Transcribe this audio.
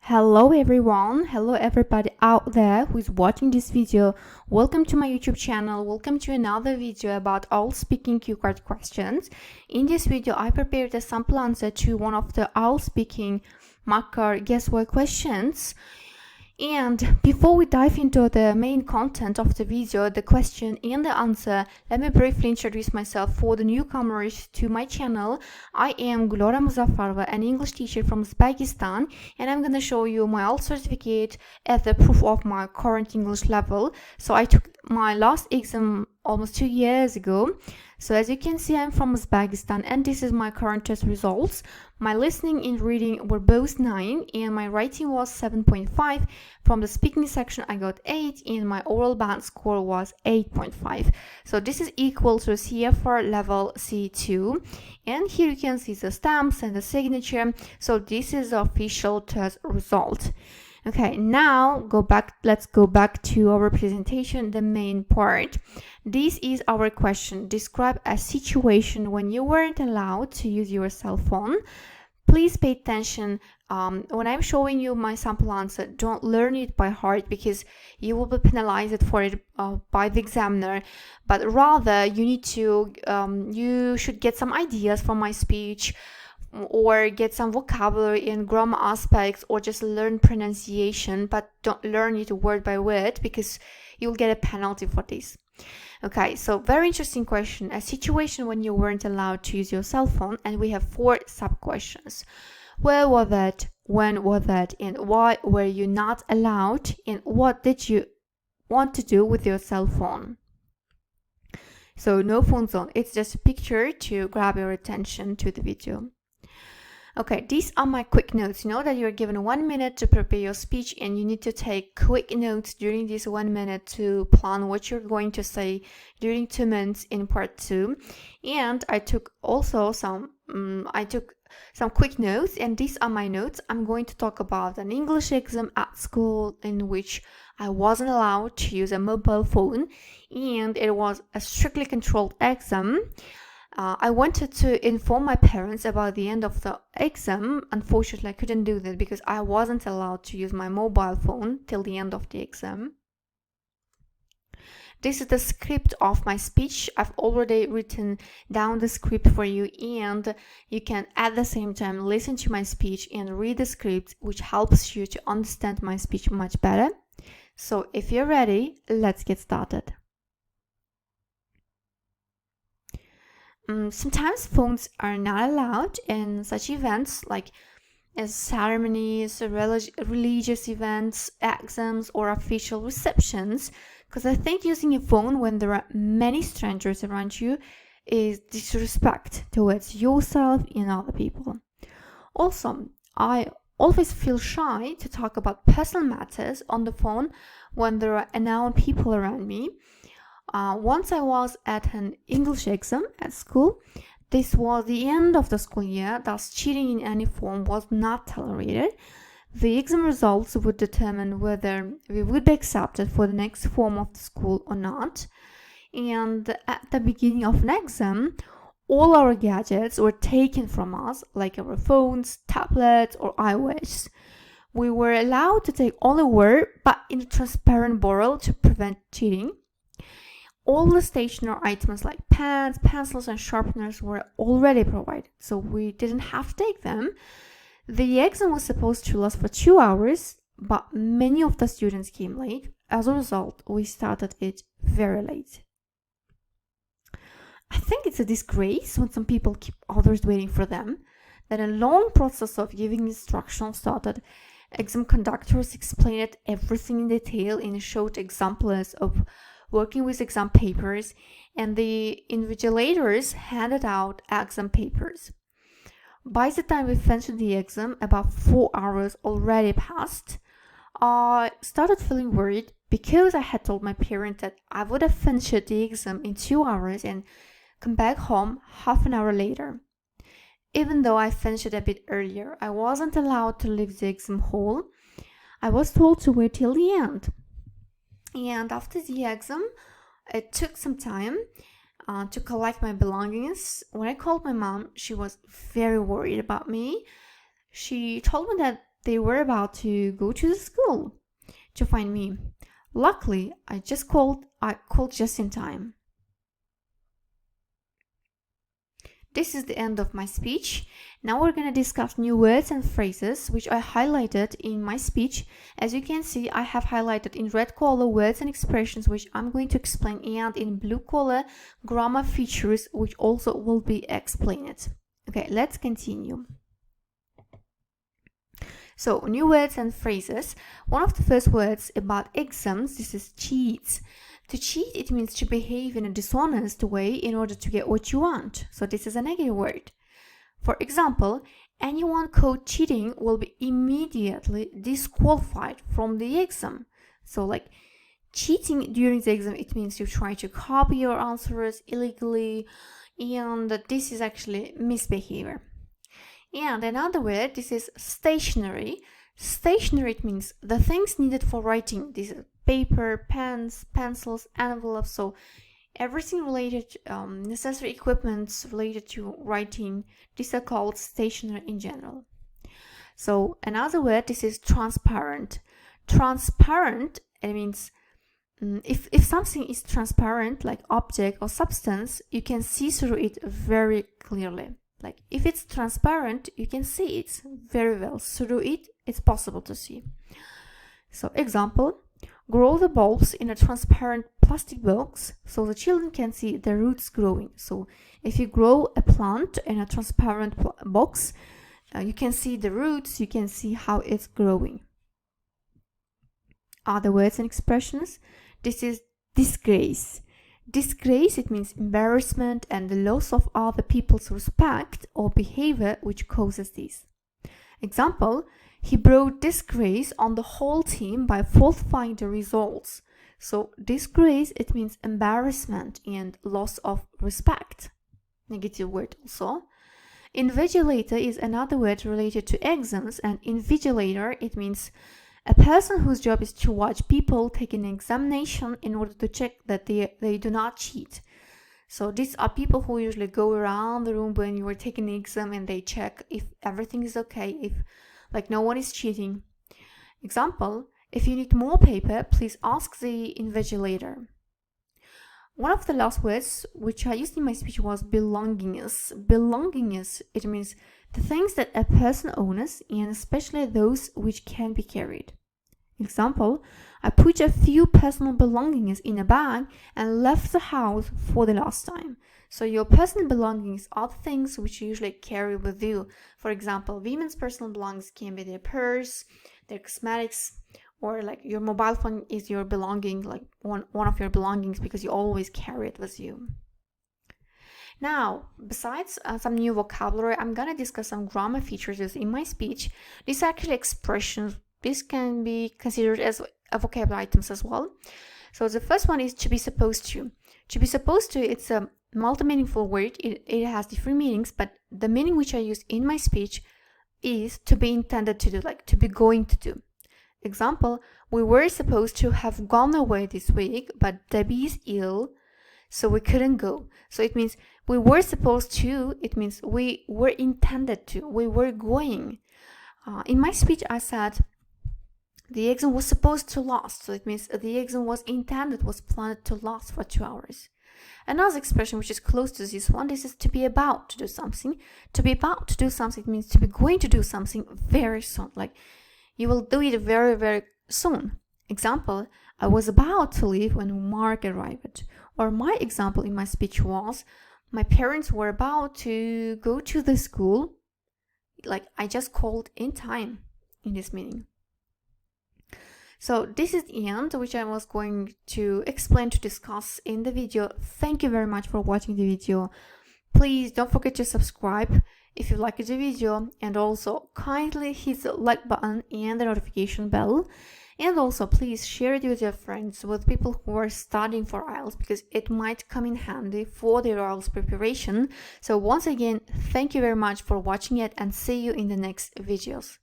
Hello everyone, hello everybody out there who is watching this video. Welcome to my YouTube channel. Welcome to another video about IELTS speaking cue card questions. In this video, I prepared a sample answer to one of the IELTS speaking Makkar Guesswork questions. And before we dive into the main content of the video, the question and the answer, let me briefly introduce myself for the newcomers to my channel. I am Gloria Muzaffarova, an English teacher from Uzbekistan, and I'm going to show you my IELTS certificate as the proof of my current English level. So I took my last exam almost 2 years ago. So as you can see, I'm from Uzbekistan and this is my current test results. My listening and reading were both 9 and my writing was 7.5. From the speaking section I got 8 and my oral band score was 8.5. So this is equal to CFR level C2. And here you can see the stamps and the signature. So this is the official test result. Okay, now let's go back to our presentation, the main part. This is our question. Describe a situation when you weren't allowed to use your cell phone. Please pay attention. When I'm showing you my sample answer, don't learn it by heart because you will be penalized for it by the examiner. But rather, you should get some ideas from my speech, or get some vocabulary and grammar aspects, or just learn pronunciation, but don't learn it word by word because you'll get a penalty for this. Okay, so very interesting question. A situation when you weren't allowed to use your cell phone, and we have 4 sub-questions. Where was that? When was that? And why were you not allowed? And what did you want to do with your cell phone? So no phone zone. It's just a picture to grab your attention to the video. Okay, these are my quick notes. You know that you're given 1 minute to prepare your speech and you need to take quick notes during this 1 minute to plan what you're going to say during 2 minutes in part 2. And I took also some quick notes, and these are my notes. I'm going to talk about an English exam at school in which I wasn't allowed to use a mobile phone, and it was a strictly controlled exam. I wanted to inform my parents about the end of the exam. Unfortunately, I couldn't do that because I wasn't allowed to use my mobile phone till the end of the exam. This is the script of my speech. I've already written down the script for you, and you can at the same time listen to my speech and read the script, which helps you to understand my speech much better. So if you're ready, let's get started. Sometimes phones are not allowed in such events like as ceremonies, religious events, exams, or official receptions, because I think using a phone when there are many strangers around you is disrespect towards yourself and other people. Also, I always feel shy to talk about personal matters on the phone when there are unknown people around me. Once I was at an English exam at school. This was the end of the school year, thus cheating in any form was not tolerated. The exam results would determine whether we would be accepted for the next form of the school or not. And at the beginning of an exam, all our gadgets were taken from us, like our phones, tablets, or iWatches. We were allowed to take all the work, but in a transparent bottle to prevent cheating. All the stationery items like pens, pencils, and sharpeners were already provided, so we didn't have to take them. The exam was supposed to last for 2 hours, but many of the students came late. As a result, we started it very late. I think it's a disgrace when some people keep others waiting for them. Then a long process of giving instructions started. Exam conductors explained everything in detail and showed examples of working with exam papers, and the invigilators handed out exam papers. By the time we finished the exam, about 4 hours already passed. I started feeling worried because I had told my parents that I would have finished the exam in 2 hours and come back home half an hour later. Even though I finished it a bit earlier, I wasn't allowed to leave the exam hall. I was told to wait till the end. And after the exam, it took some time to collect my belongings. When I called my mom, she was very worried about me. She told me that they were about to go to the school to find me. Luckily, I called just in time. This is the end of my speech. Now we're going to discuss new words and phrases which I highlighted in my speech. As you can see, I have highlighted in red color words and expressions which I'm going to explain, and in blue color grammar features which also will be explained. Okay, let's continue. So, new words and phrases. One of the first words about exams, this is cheat. To cheat, it means to behave in a dishonest way in order to get what you want. So this is a negative word. For example, anyone caught cheating will be immediately disqualified from the exam. So like cheating during the exam, it means you try to copy your answers illegally, and this is actually misbehavior. And another word, this is stationery. Stationery, it means the things needed for writing. This is paper, pens, pencils, envelopes, so everything related, necessary equipments related to writing. These are called stationery in general. So another word, this is transparent. Transparent, it means if something is transparent, like object or substance, you can see through it very clearly. Like if it's transparent, you can see it very well. Through it, it's possible to see. So example, grow the bulbs in a transparent plastic box so the children can see the roots growing. So if you grow a plant in a transparent box, you can see the roots, you can see how it's growing. Other words and expressions. This is disgrace. Disgrace, it means embarrassment and the loss of other people's respect or behavior which causes this. Example, he brought disgrace on the whole team by falsifying the results. So disgrace, it means embarrassment and loss of respect. Negative word also. Invigilator is another word related to exams, and invigilator, it means a person whose job is to watch people take an examination in order to check that they do not cheat. So these are people who usually go around the room when you are taking the exam and they check if everything is okay, if like no one is cheating. Example, if you need more paper, please ask the invigilator. One of the last words which I used in my speech was belongingness. Belongingness, it means the things that a person owns, and especially those which can be carried. Example, I put a few personal belongings in a bag and left the house for the last time. So your personal belongings are the things which you usually carry with you. For example, women's personal belongings can be their purse, their cosmetics, or like your mobile phone is your belonging, like one of your belongings, because you always carry it with you. Now, besides some new vocabulary, I'm gonna discuss some grammar features in my speech. These are actually expressions. This can be considered as a vocabulary items as well. So the first one is to be supposed to. To be supposed to, it's a multi-meaningful word. It has different meanings, but the meaning which I use in my speech is to be intended to do, like to be going to do. Example, we were supposed to have gone away this week, but Debbie is ill, so we couldn't go. So it means we were supposed to, it means we were intended to, we were going. In my speech, I said the exam was supposed to last. So it means the exam was intended, was planned to last for 2 hours. Another expression which is close to this one, this is to be about to do something. To be about to do something, it means to be going to do something very soon. Like you will do it very, very soon. Example, I was about to leave when Mark arrived. Or my example in my speech was, my parents were about to go to the school. Like I just called in time in this meaning. So this is the end which I was going to explain, to discuss in the video. Thank you very much for watching the video. Please don't forget to subscribe if you liked the video, and also kindly hit the like button and the notification bell. And also please share it with your friends, with people who are studying for IELTS, because it might come in handy for their IELTS preparation. So once again, thank you very much for watching it, and see you in the next videos.